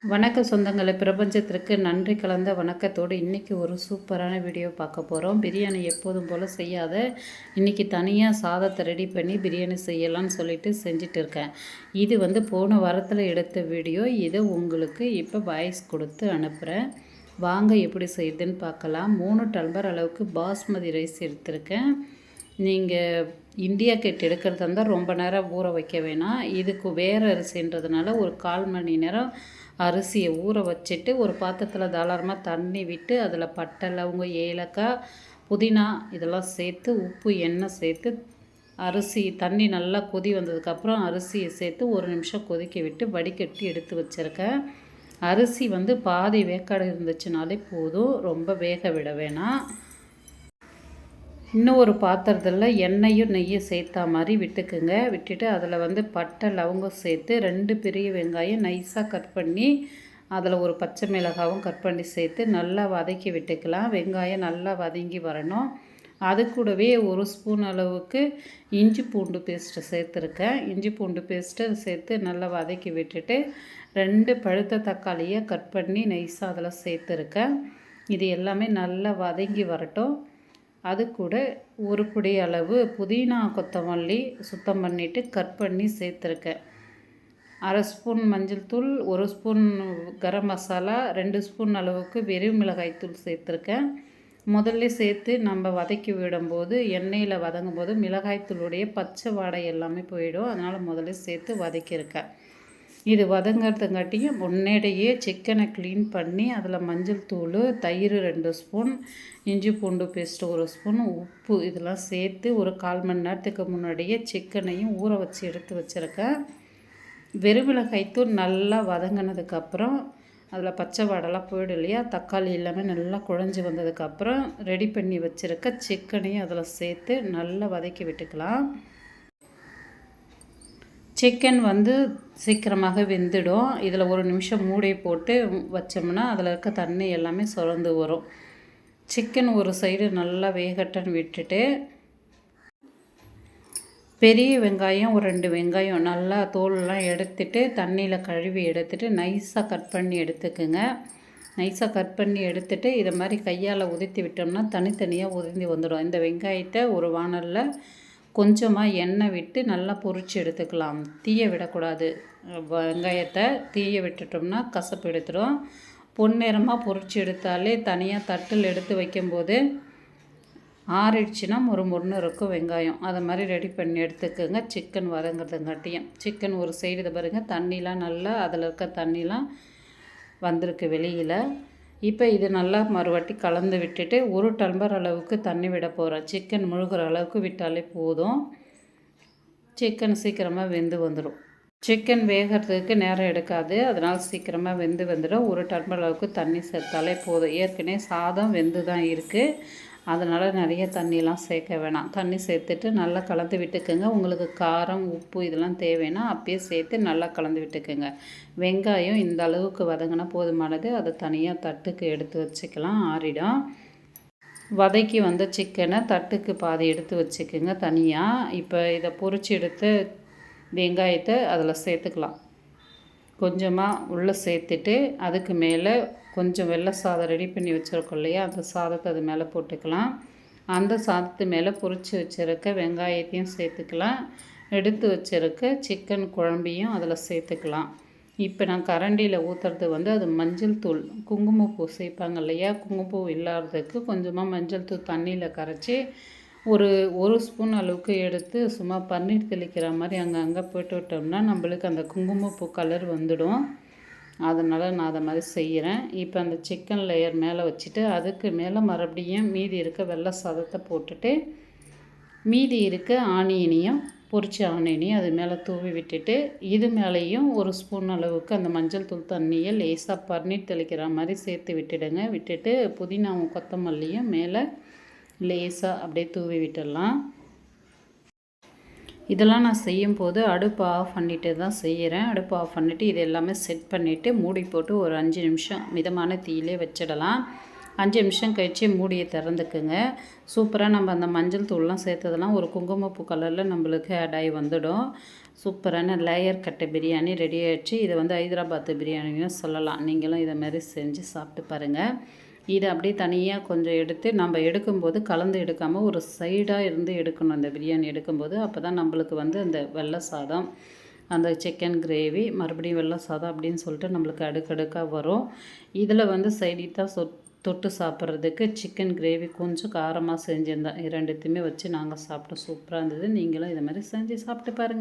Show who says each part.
Speaker 1: வணக்க சொந்தங்களை பிரபஞ்சத்திற்கு நன்றி கலந்த வணக்கத்தோடு இன்றைக்கி ஒரு சூப்பரான வீடியோ பார்க்க போகிறோம். பிரியாணி எப்போதும் போல் செய்யாத இன்றைக்கி தனியாக சாதத்தை ரெடி பண்ணி பிரியாணி செய்யலான்னு சொல்லிட்டு செஞ்சுட்டு இருக்கேன். இது போன வாரத்தில் எடுத்த வீடியோ. இதை உங்களுக்கு இப்போ வாய்ஸ் கொடுத்து அனுப்புகிறேன். வாங்க எப்படி செய்யுதுன்னு பார்க்கலாம். 3 டம்ளர் அளவுக்கு பாஸ்மதி ரைஸ் எடுத்திருக்கேன். நீங்கள் இந்தியா கேட் எடுக்கிறதா இருந்தால் ரொம்ப நேரம் ஊற வைக்க வேணாம். இதுக்கு வேறு அரிசின்றதுனால ஒரு 1/4 மணி நேரம் அரிசியை ஊற வச்சுட்டு ஒரு பாத்திரத்தில் தாராளமாக தண்ணி விட்டு அதில் பட்டை, லவங்கம், ஏலக்காய், புதினா இதெல்லாம் சேர்த்து உப்பு, எண்ணெய் சேர்த்து அரிசி தண்ணி நல்லா கொதி வந்ததுக்கப்புறம் அரிசியை சேர்த்து 1 நிமிஷம் கொதிக்க விட்டு வடிகட்டி எடுத்து வச்சுருக்கேன். அரிசி பாதி வேக்காடு இருந்துச்சுனாலே போதும், ரொம்ப வேக விட வேணாம். இன்னும் ஒரு பாத்திரத்தில் எண்ணெயும் நெய்யும் சேர்த்தா மாதிரி விட்டுக்குங்க. விட்டுட்டு அதில் பட்டை, லவங்கம் சேர்த்து 2 பெரிய வெங்காயம் நைஸாக கட் பண்ணி அதில் ஒரு பச்சை மிளகாவும் கட் பண்ணி சேர்த்து நல்லா வதக்கி விட்டுக்கலாம். வெங்காயம் நல்லா வதங்கி வரணும். அது கூடவே 1 ஸ்பூன் அளவுக்கு இஞ்சி பூண்டு பேஸ்ட்டு சேர்த்துருக்கேன். இஞ்சி பூண்டு பேஸ்ட்டு சேர்த்து நல்லா வதக்கி விட்டுட்டு 2 பழுத்த தக்காளியை கட் பண்ணி நைஸாக அதில் சேர்த்துருக்கேன். இது எல்லாமே நல்லா வதங்கி வரட்டும். அது கூட ஒரு பிடி அளவு புதினா, கொத்தமல்லி சுத்தம் பண்ணிவிட்டு கட் பண்ணி சேர்த்துருக்கேன். 1/2 ஸ்பூன் மஞ்சள் தூள், 1 ஸ்பூன் கரம் மசாலா, 2 ஸ்பூன் அளவுக்கு வெறும் மிளகாய் தூள் சேர்த்துருக்கேன். முதல்ல சேர்த்து நம்ம வதக்கி விடும்போது எண்ணெயில் வதங்கும் போது மிளகாய்த்தூளுடைய பச்சை வாடை எல்லாமே போயிடும். அதனால் முதல்ல சேர்த்து வதக்கியிருக்கேன். இது வதங்கிறதுங்காட்டியும் முன்னாடியே சிக்கனை க்ளீன் பண்ணி அதில் மஞ்சள் தூள், தயிர் 2 ஸ்பூன், இஞ்சி பூண்டு பேஸ்ட்டு 1 ஸ்பூன், உப்பு இதெல்லாம் சேர்த்து ஒரு 1/4 மணி நேரத்துக்கு முன்னாடியே சிக்கனையும் ஊற வச்சு எடுத்து வச்சுருக்கேன். வெறுமிளகாய்த்தூள் நல்லா வதங்கினதுக்கப்புறம் அதில் பச்சை வாடெல்லாம் போய்டும் இல்லையா, தக்காளி எல்லாமே நல்லா குழஞ்சி வந்ததுக்கப்புறம் ரெடி பண்ணி வச்சுருக்க சிக்கனையும் அதில் சேர்த்து நல்லா வதக்கி விட்டுக்கலாம். சிக்கன் சீக்கிரமாக வெந்துடும். இதில் 1 நிமிஷம் மூடி போட்டு வச்சோம்னா அதில் இருக்க தண்ணி எல்லாமே சுரந்து வரும். சிக்கன் ஒரு சைடு நல்லா வேகட்டன்னு விட்டுட்டு பெரிய வெங்காயம் ஒரு 2 வெங்காயம் நல்லா தோலெலாம் எடுத்துட்டு தண்ணியில் கழுவி எடுத்துட்டு நைஸாக கட் பண்ணி எடுத்துக்குங்க. நைஸாக கட் பண்ணி எடுத்துட்டு இதை மாதிரி கையால் உதிர்த்தி விட்டோம்னா தனித்தனியாக உதிர்ந்து வந்துடும். இந்த வெங்காயத்தை ஒரு வானலில் கொஞ்சமாக எண்ணெய் விட்டு நல்லா பொரித்து எடுத்துக்கலாம். தீய விடக்கூடாது. வெங்காயத்தை தீய விட்டுட்டோம்னா கசப்பு எடுத்துடும். பொன்னிறமாக பொரித்து எடுத்தாலே தனியாக தட்டில் எடுத்து வைக்கும்போது ஆறிடுச்சுன்னா மொறு இருக்கும் வெங்காயம். அதை மாதிரி ரெடி பண்ணி எடுத்துக்கோங்க. சிக்கன் வதங்கிறதுங்காட்டியும் சிக்கன் ஒரு சைடு இதை பாருங்கள், தண்ணிலாம் நல்லா அதில் இருக்க தண்ணிலாம் வந்திருக்கு வெளியில். இப்போ இது நல்லா மறுவாட்டி கலந்து விட்டுட்டு 1 டம்ளர் அளவுக்கு தண்ணி விட போகிறேன். சிக்கன் முழுகிற அளவுக்கு விட்டாலே போதும். சிக்கன் சீக்கிரமாக வெந்து வந்துடும். சிக்கன் வேகிறதுக்கு நேரம் எடுக்காது, அதனால் சீக்கிரமாக வெந்து வந்துடும். 1 டம்ளர் அளவுக்கு தண்ணி சேர்த்தாலே போதும். ஏற்கனவே சாதம் வெந்து தான் இருக்குது, அதனால் நிறைய தண்ணியெலாம் சேர்க்க வேணாம். தண்ணி சேர்த்துட்டு நல்லா கலந்து விட்டுக்குங்க. உங்களுக்கு காரம், உப்பு இதெல்லாம் தேவைன்னா அப்பயே சேர்த்து நல்லா கலந்து விட்டுக்குங்க. வெங்காயம் இந்த அளவுக்கு வதங்கினா போதுமானது. அதை தனியாக தட்டுக்கு எடுத்து வச்சுக்கலாம், ஆறிடும். வதக்கி வந்த சிக்கனை தட்டுக்கு பாதி எடுத்து வச்சுக்குங்க தனியாக. இப்போ இதை பொரிச்சு எடுத்து வெங்காயத்தை அதில் சேர்த்துக்கலாம். கொஞ்சமாக உள்ளே சேர்த்துட்டு அதுக்கு மேலே கொஞ்சம் வெள்ளை சாதம் ரெடி பண்ணி வச்சுருக்கோம் இல்லையா, அந்த சாதத்தை அது மேலே போட்டுக்கலாம். அந்த சாதத்து மேலே பொரித்து வச்சுருக்க வெங்காயத்தையும் சேர்த்துக்கலாம். எடுத்து வச்சுருக்க சிக்கன் குழம்பையும் அதில் சேர்த்துக்கலாம். இப்போ நான் கரண்டியில் ஊற்றுறது அது மஞ்சள் தூள், குங்குமப்பூ சேர்ப்பாங்க இல்லையா, குங்குமப்பூ இல்லாததுக்கு கொஞ்சமாக மஞ்சள் தூள் தண்ணியில் கரைச்சி ஒரு ஸ்பூன் அளவுக்கு எடுத்து சும்மா பன்னீர் தெளிக்கிற மாதிரி அங்கங்கே போட்டு விட்டோம்னா நம்மளுக்கு அந்த குங்குமப்பூ கலர் வந்துடும். அதனால் நான் அதை மாதிரி செய்கிறேன். இப்போ அந்த சிக்கன் லேயர் மேலே வச்சுட்டு அதுக்கு மேலே மறுபடியும் மீதி இருக்க வெள்ளை சாதத்தை போட்டுட்டு மீதி இருக்க ஆனியனையும் பொரிச்ச ஆனியனையும் அது மேலே தூவி விட்டுட்டு இது மேலேயும் 1 ஸ்பூன் அளவுக்கு அந்த மஞ்சள் தூள் தண்ணியை லேசாக பன்னீர் தெளிக்கிற மாதிரி சேர்த்து விட்டுடுங்க. விட்டுட்டு புதினாவும் கொத்தமல்லியும் மேலே லேசாக அப்படியே தூவி விட்டுடலாம். இதெல்லாம் நான் செய்யும்போது அடுப்பு ஆஃப் பண்ணிவிட்டு தான் செய்கிறேன். அடுப்பு ஆஃப் பண்ணிவிட்டு இது எல்லாமே செட் பண்ணிவிட்டு மூடி போட்டு ஒரு 5 நிமிஷம் மிதமான தீயிலே வச்சிடலாம். 5 நிமிஷம் கழித்து மூடியை திறந்துக்குங்க. சூப்பராக நம்ம அந்த மஞ்சள் தூள்லாம் சேர்த்ததெல்லாம் ஒரு குங்குமப்பூ கலரில் நம்மளுக்கு ஆட் ஆகி வந்துடும். சூப்பரான லேயர் கட்டு பிரியாணி ரெடி ஆகிடுச்சு. இதை வந்து ஹைதராபாத்து பிரியாணின்னு சொல்லலாம். நீங்களும் இதை மாதிரி செஞ்சு சாப்பிட்டு பாருங்கள். இதை அப்படியே தனியாக கொஞ்சம் எடுத்து நம்ம எடுக்கும்போது கலந்து எடுக்காமல் ஒரு சைடாக இருந்து எடுக்கணும். அந்த பிரியாணி எடுக்கும்போது அப்போ தான் நம்மளுக்கு வந்து அந்த வெள்ளை சாதம், அந்த சிக்கன் கிரேவி, மறுபடியும் வெள்ளை சாதம் அப்படின்னு சொல்லிட்டு நம்மளுக்கு அடுக்கடுக்காக வரும். இதில் வந்து சைடிஷாக தொட்டு சாப்பிட்றதுக்கு சிக்கன் கிரேவி கொஞ்சம் காரமாக செஞ்சுருந்தேன். ரெண்டுத்தையுமே வச்சு நாங்கள் சாப்பிட்டோம். சூப்பராக இருந்தது. நீங்களும் இதை மாதிரி செஞ்சு சாப்பிட்டு பாருங்கள்.